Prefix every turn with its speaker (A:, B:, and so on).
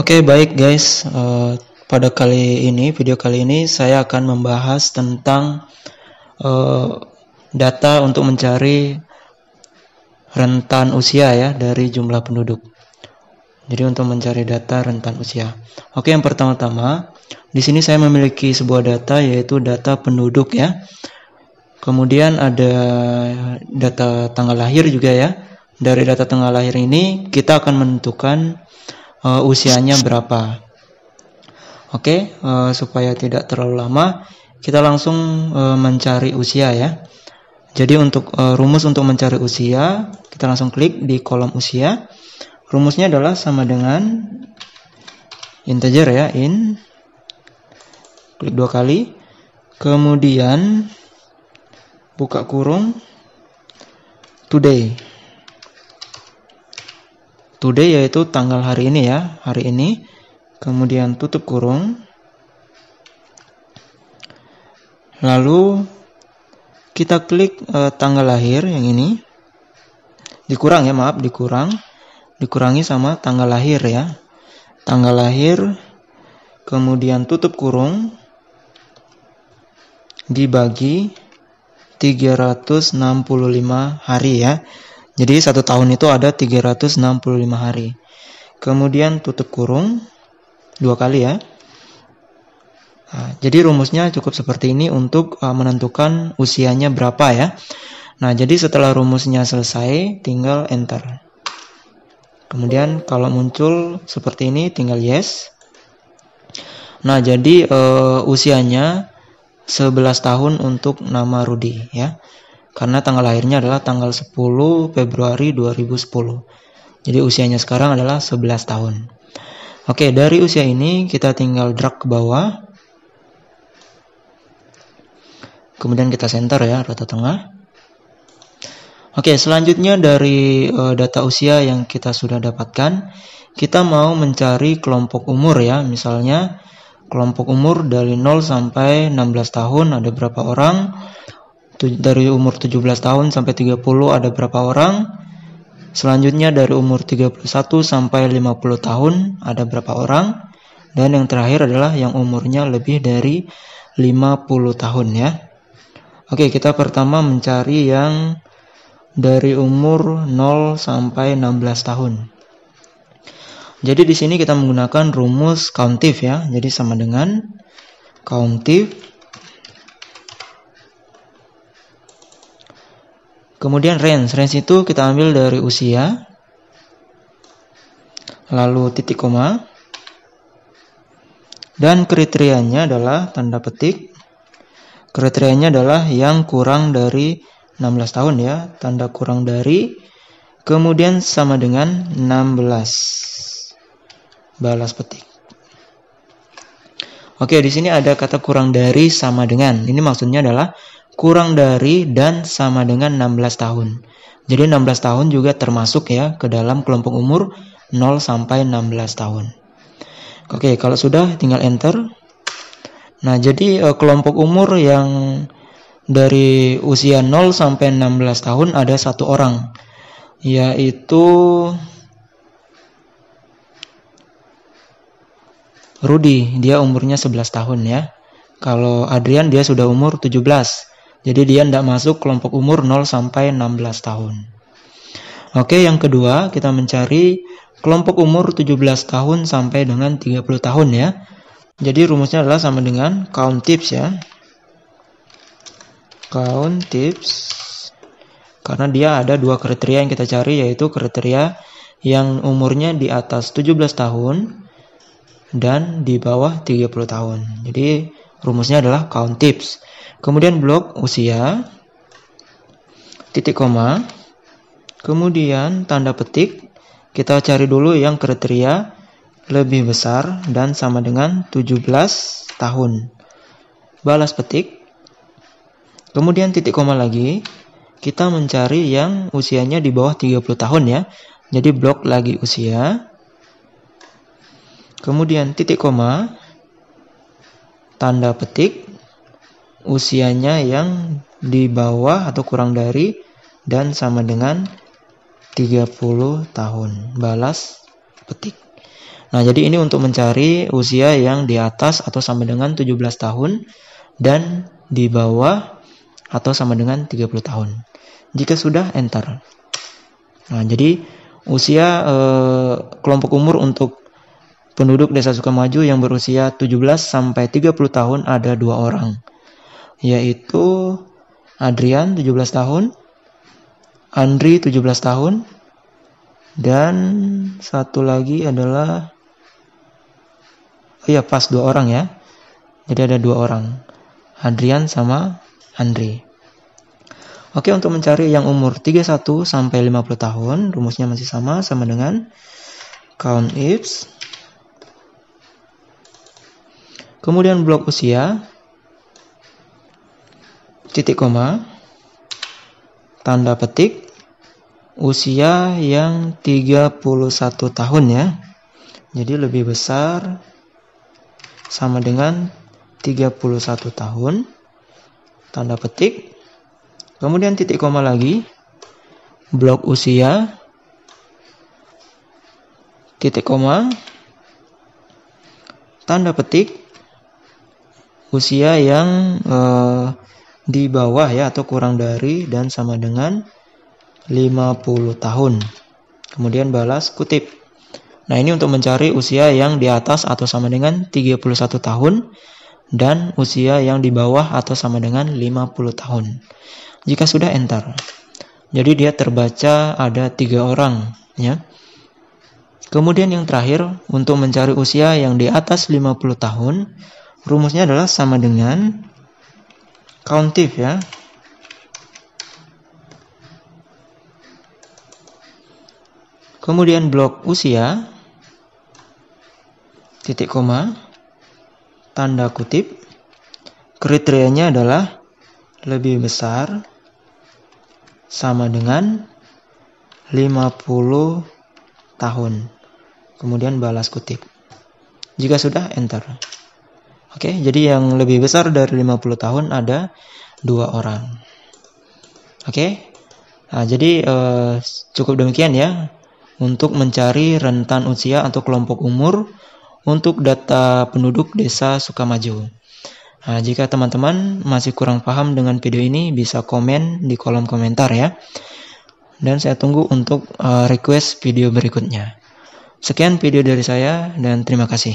A: Oke, baik guys. Pada video kali ini saya akan membahas tentang data untuk mencari rentan usia ya dari jumlah penduduk. Jadi untuk mencari data rentan usia. Oke, yang pertama-tama di sini saya memiliki sebuah data yaitu data penduduk ya. Kemudian ada data tanggal lahir juga ya. Dari data tanggal lahir ini kita akan menentukan usianya berapa. Oke, supaya tidak terlalu lama, kita langsung mencari usia ya. Jadi untuk rumus untuk mencari usia, kita langsung klik di kolom usia. Rumusnya adalah sama dengan integer ya, klik 2 kali, kemudian buka kurung today yaitu tanggal hari ini ya, hari ini. Kemudian tutup kurung. Lalu kita klik tanggal lahir yang ini. Dikurangi sama tanggal lahir ya. Tanggal lahir, kemudian tutup kurung, dibagi 365 hari ya. Jadi 1 tahun itu ada 365 hari. Kemudian tutup kurung 2 kali ya. Nah, jadi rumusnya cukup seperti ini untuk menentukan usianya berapa ya. Nah, jadi setelah rumusnya selesai, tinggal enter. Kemudian kalau muncul seperti ini, tinggal yes. Nah, jadi usianya 11 tahun untuk nama Rudi ya. Karena tanggal lahirnya adalah tanggal 10 Februari 2010. Jadi usianya sekarang adalah 11 tahun. Oke, dari usia ini kita tinggal drag ke bawah. Kemudian kita center ya, rata tengah. Oke, selanjutnya dari data usia yang kita sudah dapatkan, kita mau mencari kelompok umur ya. Misalnya kelompok umur dari 0 sampai 16 tahun ada berapa orang? Dari umur 17 tahun sampai 30 ada berapa orang? Selanjutnya dari umur 31 sampai 50 tahun ada berapa orang? Dan yang terakhir adalah yang umurnya lebih dari 50 tahun ya. Oke, kita pertama mencari yang dari umur 0 sampai 16 tahun. Jadi di sini kita menggunakan rumus countif ya. Jadi sama dengan countif. Kemudian range itu kita ambil dari usia, lalu titik koma, dan kriterianya adalah tanda petik. Kriterianya adalah yang kurang dari 16 tahun ya, tanda kurang dari, kemudian sama dengan 16, balas petik. Oke, di sini ada kata kurang dari sama dengan. Ini maksudnya adalah kurang dari dan sama dengan 16 tahun. Jadi 16 tahun juga termasuk ya ke dalam kelompok umur 0 sampai 16 tahun. Oke, kalau sudah tinggal enter. Nah, jadi kelompok umur yang dari usia 0 sampai 16 tahun ada 1 orang, yaitu Rudi. Dia umurnya 11 tahun ya. Kalau Adrian dia sudah umur 17. Jadi dia tidak masuk kelompok umur 0 sampai 16 tahun. Oke, yang kedua kita mencari kelompok umur 17 tahun sampai dengan 30 tahun ya. Jadi rumusnya adalah sama dengan countifs ya. Countifs. Karena dia ada 2 kriteria yang kita cari, yaitu kriteria yang umurnya di atas 17 tahun dan di bawah 30 tahun. Jadi rumusnya adalah countifs. Kemudian blok usia, titik koma, kemudian tanda petik. Kita cari dulu yang kriteria lebih besar dan sama dengan 17 tahun. Balas petik. Kemudian titik koma lagi. Kita mencari yang usianya di bawah 30 tahun ya. Jadi blok lagi usia. Kemudian titik koma, tanda petik. Usianya yang di bawah atau kurang dari dan sama dengan 30 tahun. Balas petik. Nah, jadi ini untuk mencari usia yang di atas atau sama dengan 17 tahun dan di bawah atau sama dengan 30 tahun. Jika sudah, enter. Nah, jadi usia kelompok umur untuk penduduk Desa Sukamaju yang berusia 17 sampai 30 tahun ada 2 orang, yaitu Adrian 17 tahun, Andri 17 tahun, dan satu lagi adalah pas 2 orang ya. Jadi ada 2 orang, Adrian sama Andri. Oke, untuk mencari yang umur 31 sampai 50 tahun, rumusnya masih sama dengan count ifs. Kemudian blok usia, titik koma, tanda petik, usia yang 31 tahun ya. Jadi lebih besar sama dengan 31 tahun, tanda petik. Kemudian titik koma lagi, blok usia, titik koma, tanda petik, usia yang di bawah ya atau kurang dari dan sama dengan 50 tahun. Kemudian balas kutip. Nah, ini untuk mencari usia yang di atas atau sama dengan 31 tahun dan usia yang di bawah atau sama dengan 50 tahun. Jika sudah, enter. Jadi dia terbaca ada 3 orang ya. Kemudian yang terakhir, untuk mencari usia yang di atas 50 tahun, rumusnya adalah sama dengan countif ya. Kemudian blok usia, titik koma, tanda kutip, kriterianya adalah lebih besar sama dengan 50 tahun. Kemudian balas kutip. Jika sudah, enter. Oke, jadi yang lebih besar dari 50 tahun ada 2 orang. Oke. Nah, jadi cukup demikian ya untuk mencari rentan usia atau kelompok umur untuk data penduduk Desa Sukamaju. Nah, jika teman-teman masih kurang paham dengan video ini, bisa komen di kolom komentar ya. Dan saya tunggu untuk request video berikutnya. Sekian video dari saya dan terima kasih.